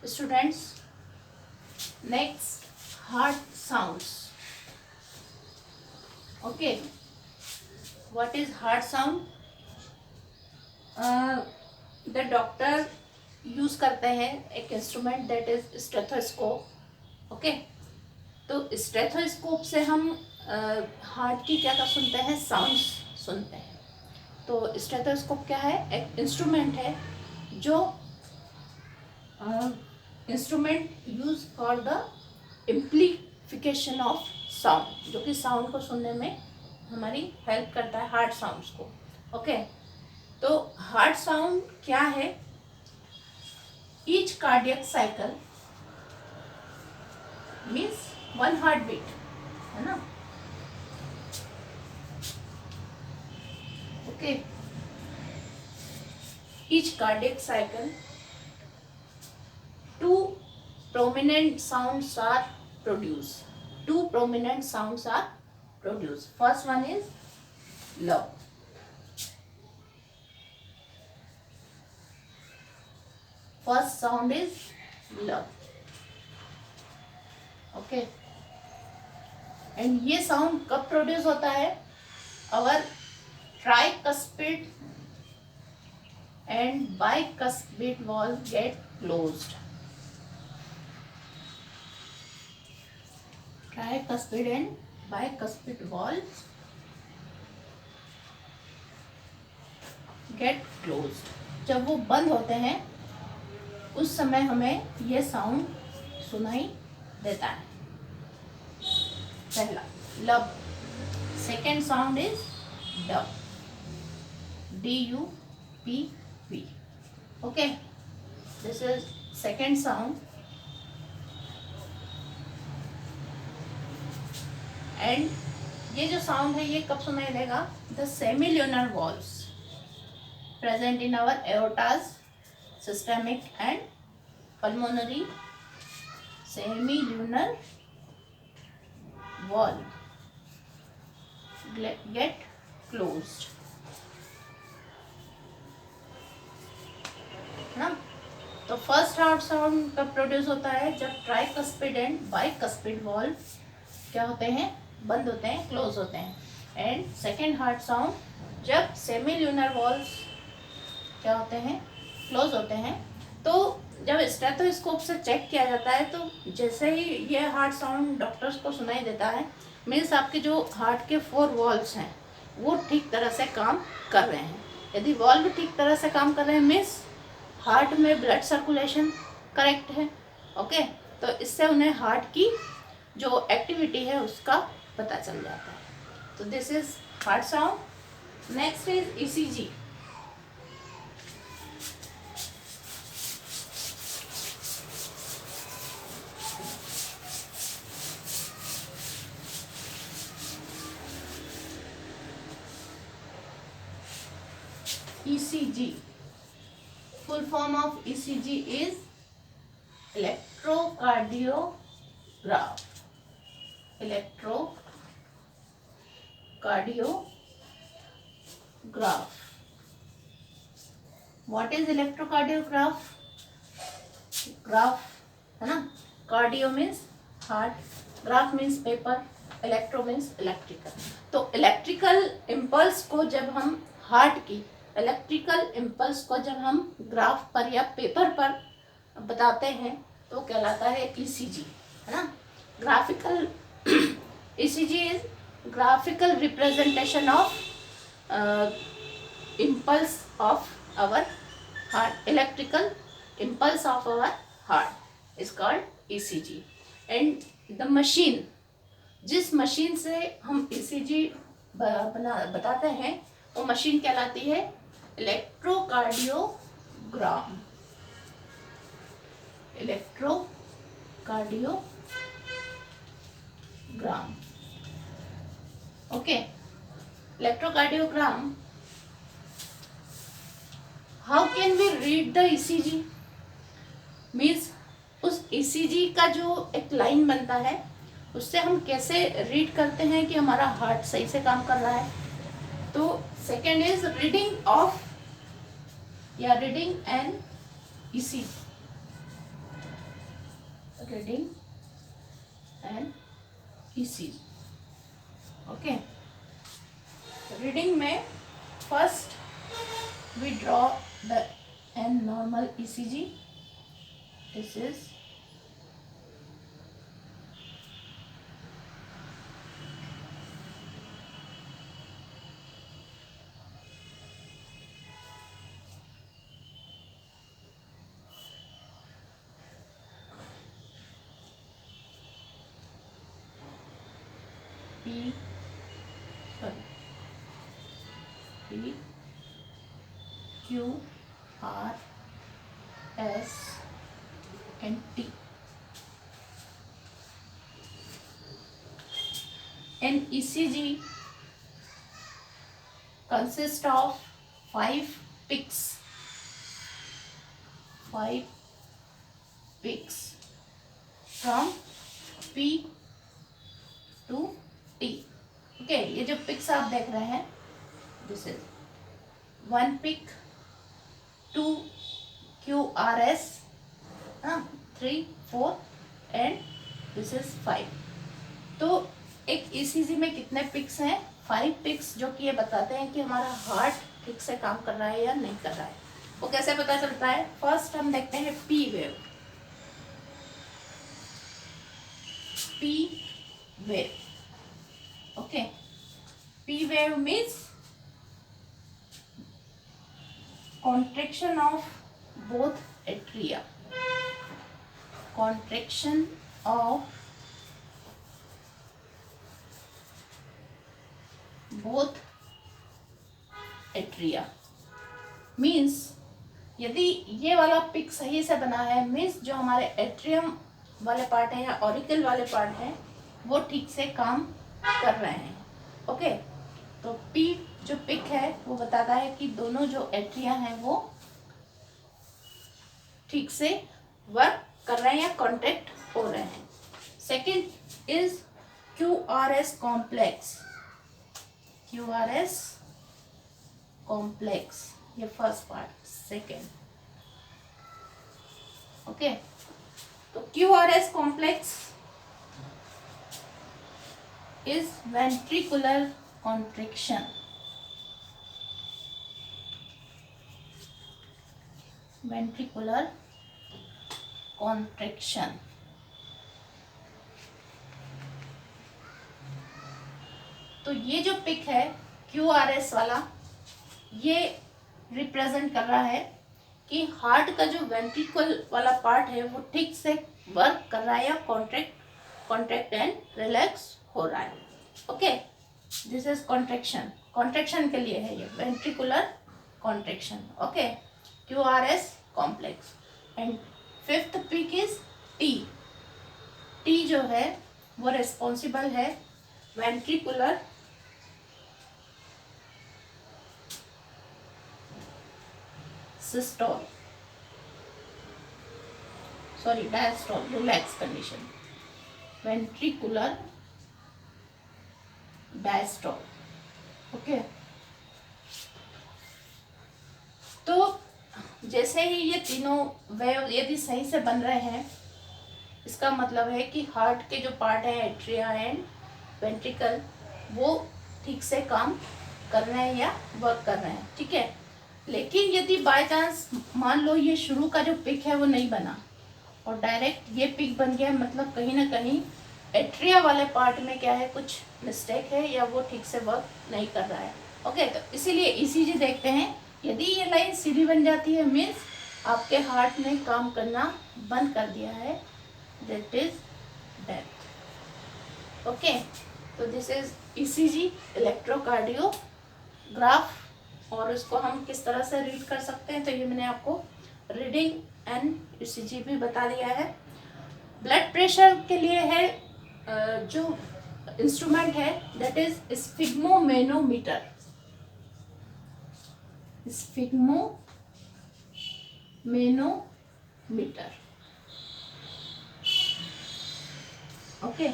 Students, next heart sounds. Okay, what is heart sound? The doctor use करते हैं एक instrument that is stethoscope. Okay, तो stethoscope से हम हार्ट की क्या सुनते हैं, साउंड्स सुनते हैं. तो स्टेथोस्कोप क्या है, एक इंस्ट्रूमेंट है जो instrument use for the amplification of sound, जो कि साउंड को सुनने में हमारी हेल्प करता है, हार्ट साउंड्स को. ओके, तो हार्ट साउंड क्या है? Each cardiac cycle means one heart beat, है ना. Okay, each cardiac cycle two prominent sounds are produced. Two prominent sounds are produced. First one is love. First sound is love. Okay. And ये sound कब produce होता है? Our tricuspid and bicuspid valve get closed. Tricuspid and bicuspid valves get closed. जब वो बंद होते हैं उस समय हमें ये साउंड सुनाई देता है. पहला lub. Second sound is dub. DUPP. Okay, this is second sound. And ये जो साउंड है ये कब सुनाई देगा? The semilunar valves present in our aortas, systemic and pulmonary. Semilunar valve get closed, ना. तो फर्स्ट हार्ट साउंड कब प्रोड्यूस होता है? जब ट्राइकस्पिड एंड बाइकस्पिड वॉल्व क्या होते हैं? बंद होते हैं, क्लोज होते हैं. एंड सेकेंड हार्ट साउंड जब सेमिल्यूनर वॉल्व्स क्या होते हैं? क्लोज होते हैं. तो जब स्टेथोस्कोप से चेक किया जाता है तो जैसे ही ये हार्ट साउंड डॉक्टर्स को सुनाई देता है, मीन्स आपके जो हार्ट के 4 वॉल्व्स हैं वो ठीक तरह से काम कर रहे हैं. यदि वॉल्व ठीक तरह से काम कर रहे हैं मीन्स हार्ट में ब्लड सर्कुलेशन करेक्ट है. ओके, तो इससे उन्हें हार्ट की जो एक्टिविटी है उसका पता चल जाता है. तो this is heart sound. Next is ECG. ECG, full form of ECG is electrocardiograph. Electrocardiograph. What is electrocardiograph? Graph है ना. Cardio means heart, graph means paper, electro means electrical. तो इलेक्ट्रिकल इम्पल्स को जब हम हार्ट की electrical impulse को जब हम ग्राफ पर या पेपर पर बताते हैं तो कहलाता है ECG, है ना. Graphical ECG is graphical representation of impulse of our heart. Electrical impulse of our heart is called ECG. And the machine, जिस मशीन से हम ECG बताते हैं वो मशीन कहलाती है electrocardiogram. Electrocardiogram. Okay, electrocardiogram. How can we read the ECG? Means उस ECG का जो एक लाइन बनता है उससे हम कैसे रीड करते हैं कि हमारा हार्ट सही से काम कर रहा है. तो सेकेंड इज रीडिंग ऑफ या reading an ECG. Reading and ECG. Okay, reading में first we draw the n normal ECG. This is P Q R S and T. An ECG consists of 5 peaks. 5 peaks from P to T. Okay, ये जो pics आप देख रहे हैं, this is 1 peak, 2 QRS, 3, 4 and this is 5. तो एक ECG में कितने पिक्स हैं? 5 पिक्स, जो कि ये बताते हैं कि हमारा हार्ट ठीक से काम कर रहा है या नहीं कर रहा है. वो कैसे पता चलता है? फर्स्ट हम देखते हैं P wave. P wave, okay. P wave means contraction of both atria. Contraction of both atria means यदि ये वाला पिक सही से बना है, मीन्स जो हमारे एट्रियम वाले पार्ट है या ऑरिकल वाले पार्ट है वो ठीक से काम कर रहे हैं. ओके, तो P जो पिक है वो बताता है कि दोनों जो एट्रिया हैं वो ठीक से वर्क कर रहे हैं या कॉन्टैक्ट हो रहे हैं. Second is QRS complex. QRS complex, ये फर्स्ट पार्ट. सेकंड, ओके, तो QRS complex is ventricular contraction. Ventricular contraction. तो ये जो पिक है QRS वाला, ये रिप्रेजेंट कर रहा है कि हार्ट का जो वेंट्रिकल वाला पार्ट है वो ठीक से वर्क कर रहा है या कॉन्ट्रैक्ट एंड रिलैक्स हो रहा है. Okay, this is contraction. Contraction के लिए है ये ventricular contraction. Okay, QRS complex. And fifth peak is T. T जो है वो रिस्पॉन्सिबल है ventricular systole, sorry diastole, relax condition. Ventricular diastole. Okay, तो जैसे ही ये तीनों वेव यदि सही से बन रहे हैं, इसका मतलब है कि हार्ट के जो पार्ट है एट्रिया एंड वेंट्रिकल वो ठीक से काम कर रहे हैं या वर्क कर रहे हैं. ठीक है, लेकिन यदि बाय चांस मान लो ये शुरू का जो पिक है वो नहीं बना और डायरेक्ट ये पिक बन गया, मतलब कहीं ना कहीं एट्रिया वाले पार्ट में क्या है, कुछ मिस्टेक है या वो ठीक से वर्क नहीं कर रहा है. ओके, तो इसीलिए ECG देखते हैं. यदि ये लाइन सीधी बन जाती है, मीन्स आपके हार्ट ने काम करना बंद कर दिया है, दैट इज डेथ. ओके, तो दिस इज ECG, इलेक्ट्रोकार्डियोग्राफ. और इसको हम किस तरह से रीड कर सकते हैं, तो ये मैंने आपको रीडिंग एंड ECG भी बता दिया है. ब्लड प्रेशर के लिए है जो इंस्ट्रूमेंट है, दैट इज स्फिग्मोमेनोमीटर. स्फिग्मोमेनोमीटर. ओके,